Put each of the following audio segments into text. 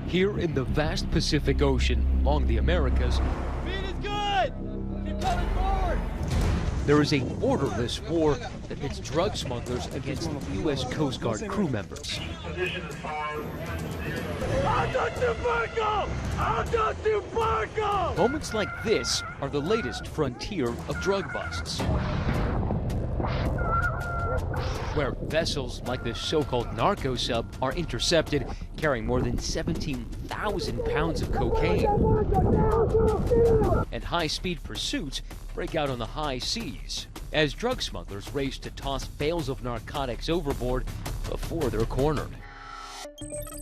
Here in the vast Pacific Ocean along the Americas, speed is good! Keep coming forward! there is a borderless war that pits drug smugglers against U.S. Coast Guard crew members. Moments like this are the latest frontier of drug busts, where vessels like this so-called narco sub are intercepted carrying more than 17,000 pounds of cocaine. And high-speed pursuits break out on the high seas as drug smugglers race to toss bales of narcotics overboard before they're cornered.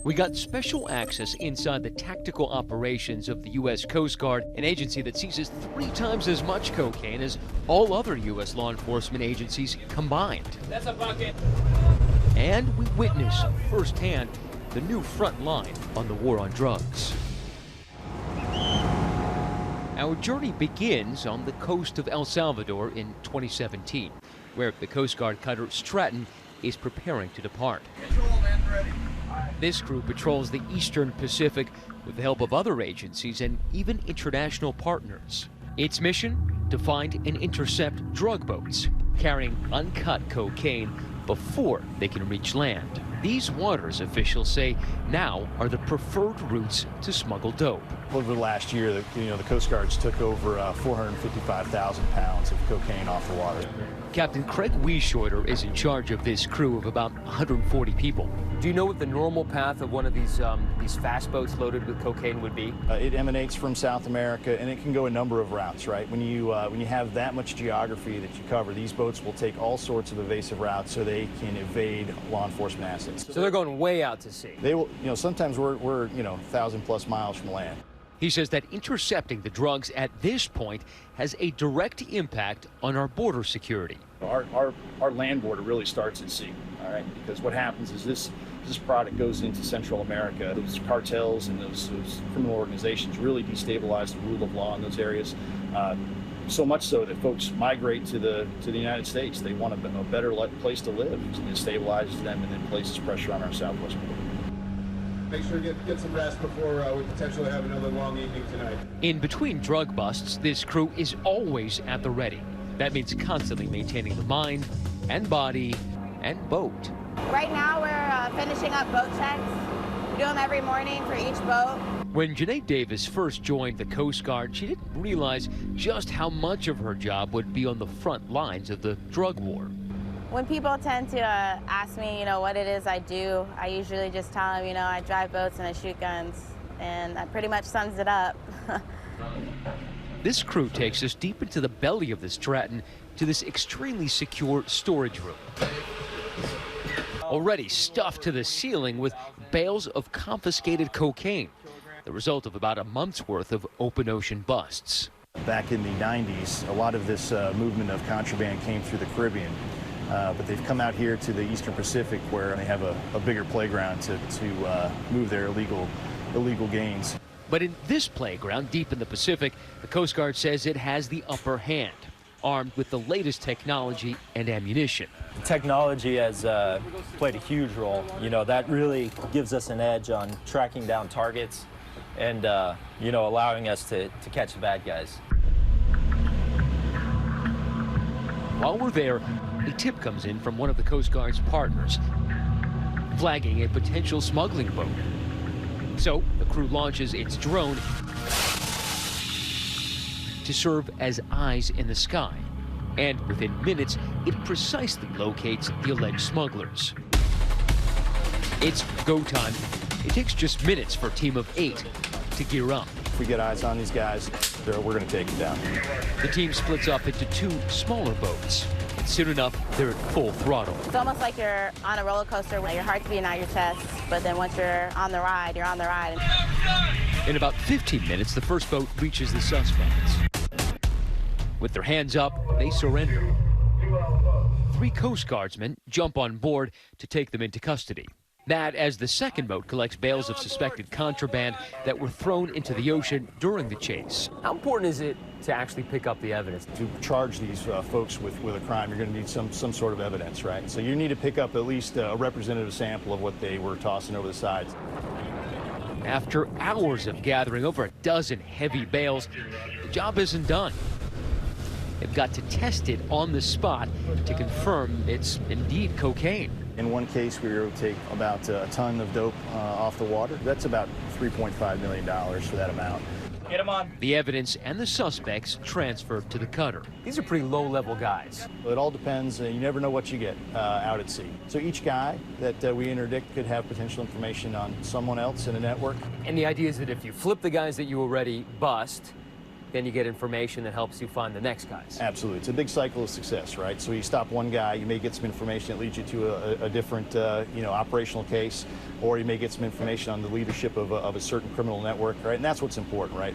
We got special access inside the tactical operations of the U.S. Coast Guard, an agency that seizes 3 times as much cocaine as all other U.S. law enforcement agencies combined. That's a bucket. And we witness firsthand the new front line on the war on drugs. Our journey begins on the coast of El Salvador in 2017, where the Coast Guard cutter Stratton is preparing to depart. Control, man, ready. This crew patrols the Eastern Pacific with the help of other agencies and even international partners. Its mission? To find and intercept drug boats carrying uncut cocaine before they can reach land. These waters, officials say, now are the preferred routes to smuggle dope. Over the last year, the Coast Guards took over 455,000 pounds of cocaine off the water. Captain Craig Wieschoiter is in charge of this crew of about 140 people. Do you know what the normal path of one of these fast boats loaded with cocaine would be? It emanates from South America, and it can go a number of routes, right? When you have that much geography that you cover, these boats will take all sorts of evasive routes so they can evade law enforcement assets. So they're going way out to sea. They will, sometimes we're 1,000+ miles from land. He says that intercepting the drugs at this point has a direct impact on our border security. Our land border really starts at sea, all right? Because what happens is this product goes into Central America. Those cartels and those criminal organizations really destabilize the rule of law in those areas. So much so that folks migrate to the United States. They want a better place to live. It stabilizes them and then places pressure on our southwest border. Make sure to get some rest before we potentially have another long evening tonight. In between drug busts, this crew is always at the ready. That means constantly maintaining the mind and body and boat. Right now we're finishing up boat checks. We do them every morning for each boat. When Janae Davis first joined the Coast Guard, she didn't realize just how much of her job would be on the front lines of the drug war. When people tend to ask me, what it is I do, I usually just tell them, I drive boats and I shoot guns, and that pretty much sums it up. This crew takes us deep into the belly of the Stratton to this extremely secure storage room, already stuffed to the ceiling with bales of confiscated cocaine, the result of about a month's worth of open ocean busts. Back in the 90s, a lot of this movement of contraband came through the Caribbean. But they've come out here to the Eastern Pacific where they have a bigger playground to move their illegal gains. But in this playground deep in the Pacific, the Coast Guard says it has the upper hand, armed with the latest technology and ammunition. Technology has played a huge role. That really gives us an edge on tracking down targets and, allowing us to catch the bad guys. While we're there, a tip comes in from one of the Coast Guard's partners, flagging a potential smuggling boat. So the crew launches its drone to serve as eyes in the sky. And within minutes, it precisely locates the alleged smugglers. It's go time. It takes just minutes for a team of 8 to gear up. If we get eyes on these guys, we're going to take them down. The team splits up into 2 smaller boats. Soon enough, they're at full throttle. It's almost like you're on a roller coaster where your heart's beating out your chest, but then once you're on the ride, you're on the ride. In about 15 minutes, the first boat reaches the suspects. With their hands up, they surrender. 3 Coast Guardsmen jump on board to take them into custody. That as the second boat collects bales of suspected contraband that were thrown into the ocean during the chase. How important is it to actually pick up the evidence? To charge these folks with a crime, you're going to need some sort of evidence, right? So you need to pick up at least a representative sample of what they were tossing over the sides. After hours of gathering over a dozen heavy bales, the job isn't done. They've got to test it on the spot to confirm it's indeed cocaine. In one case, we were able to take about a ton of dope off the water. That's about $3.5 million for that amount. Get him on. The evidence and the suspects transferred to the cutter. These are pretty low-level guys. It all depends. You never know what you get out at sea. So each guy that we interdict could have potential information on someone else in a network. And the idea is that if you flip the guys that you already bust, then you get information that helps you find the next guys. Absolutely. It's a big cycle of success, right? So you stop one guy, you may get some information that leads you to a different, operational case, or you may get some information on the leadership of a certain criminal network, right? And that's what's important, right?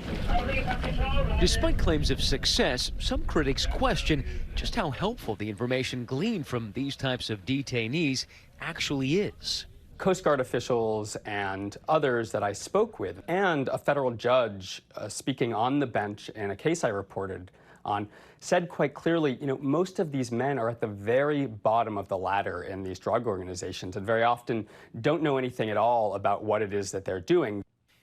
Despite claims of success, some critics question just how helpful the information gleaned from these types of detainees actually is. Coast Guard officials and others that I spoke with, and a federal judge speaking on the bench in a case I reported on, said quite clearly, most of these men are at the very bottom of the ladder in these drug organizations and very often don't know anything at all about what it is that they're doing.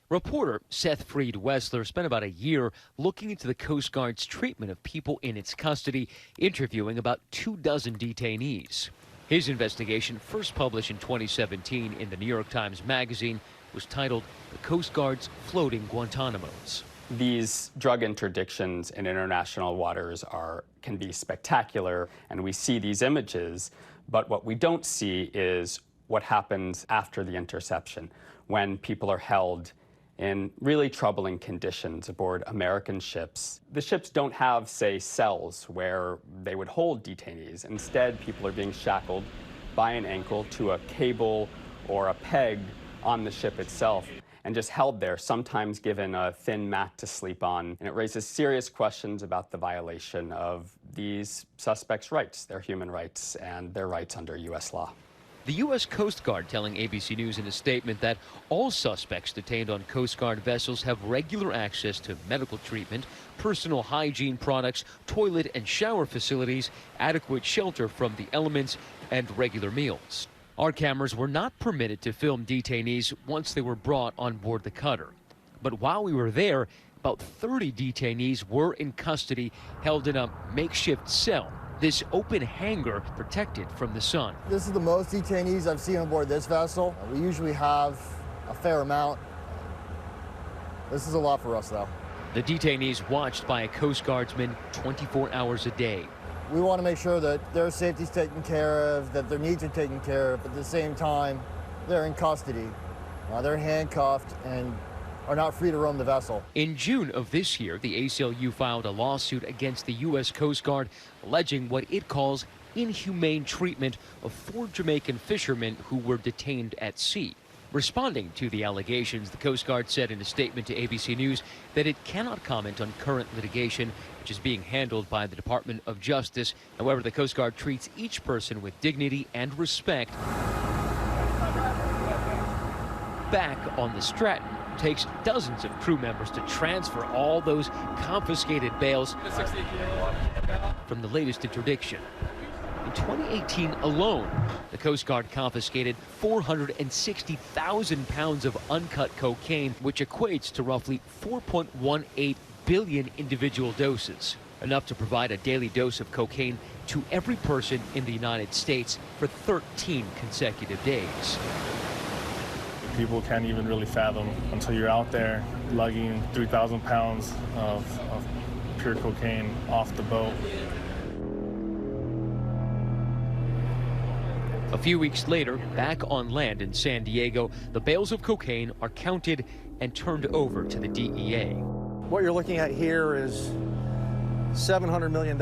Reporter Seth Freed Wessler spent about a year looking into the Coast Guard's treatment of people in its custody, interviewing about 24 detainees. His investigation, first published in 2017 in the New York Times Magazine, was titled "The Coast Guard's Floating Guantanamos." These drug interdictions in international waters can be spectacular, and we see these images, but what we don't see is what happens after the interception, when people are held in really troubling conditions aboard American ships. The ships don't have, say, cells where they would hold detainees. Instead, people are being shackled by an ankle to a cable or a peg on the ship itself and just held there, sometimes given a thin mat to sleep on. And it raises serious questions about the violation of these suspects' rights, their human rights, and their rights under U.S. law. The U.S. Coast Guard telling ABC News in a statement that all suspects detained on Coast Guard vessels have regular access to medical treatment, personal hygiene products, toilet and shower facilities, adequate shelter from the elements, and regular meals. Our cameras were not permitted to film detainees once they were brought on board the cutter. But while we were there, about 30 detainees were in custody, held in a makeshift cell. This open hangar protected from the sun. This is the most detainees I've seen on board this vessel. We usually have a fair amount. This is a lot for us, though. The detainees watched by a Coast Guardsman 24 hours a day. We want to make sure that their safety's taken care of, that their needs are taken care of, but at the same time, they're in custody. They're handcuffed and are not free to roam the vessel. In June of this year, the ACLU filed a lawsuit against the U.S. Coast Guard, alleging what it calls inhumane treatment of 4 Jamaican fishermen who were detained at sea. Responding to the allegations, the Coast Guard said in a statement to ABC News that it cannot comment on current litigation, which is being handled by the Department of Justice. However, the Coast Guard treats each person with dignity and respect. Back on the Stratton, takes dozens of crew members to transfer all those confiscated bales from the latest interdiction. In 2018 alone, the Coast Guard confiscated 460,000 pounds of uncut cocaine, which equates to roughly 4.18 billion individual doses, enough to provide a daily dose of cocaine to every person in the United States for 13 consecutive days. People can't even really fathom until you're out there lugging 3,000 pounds of pure cocaine off the boat. A few weeks later, back on land in San Diego, the bales of cocaine are counted and turned over to the DEA. What you're looking at here is $700 million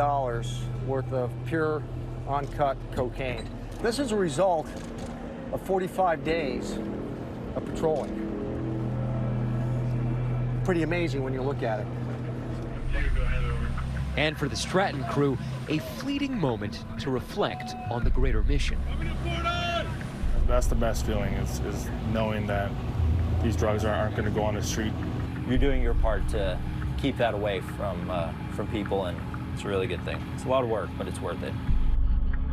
worth of pure, uncut cocaine. This is a result of 45 days of patrolling. Pretty amazing when you look at it. And for the Stratton crew, a fleeting moment to reflect on the greater mission. That's the best feeling, is knowing that these drugs aren't going to go on the street. You're doing your part to keep that away from people, and it's a really good thing. It's a lot of work, but it's worth it.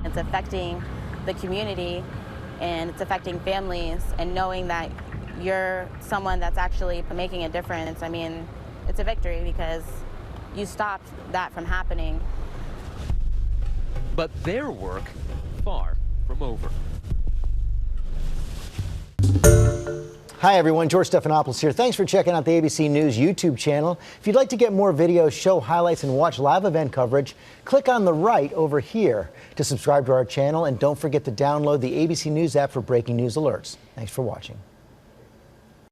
It's affecting the community, and it's affecting families, and knowing that you're someone that's actually making a difference, I mean, it's a victory because you stopped that from happening. But their work far from over. Hi everyone, George Stephanopoulos here. Thanks for checking out the ABC News YouTube channel. If you'd like to get more videos, show highlights, and watch live event coverage, click on the right over here to subscribe to our channel, and don't forget to download the ABC News app for breaking news alerts. Thanks for watching.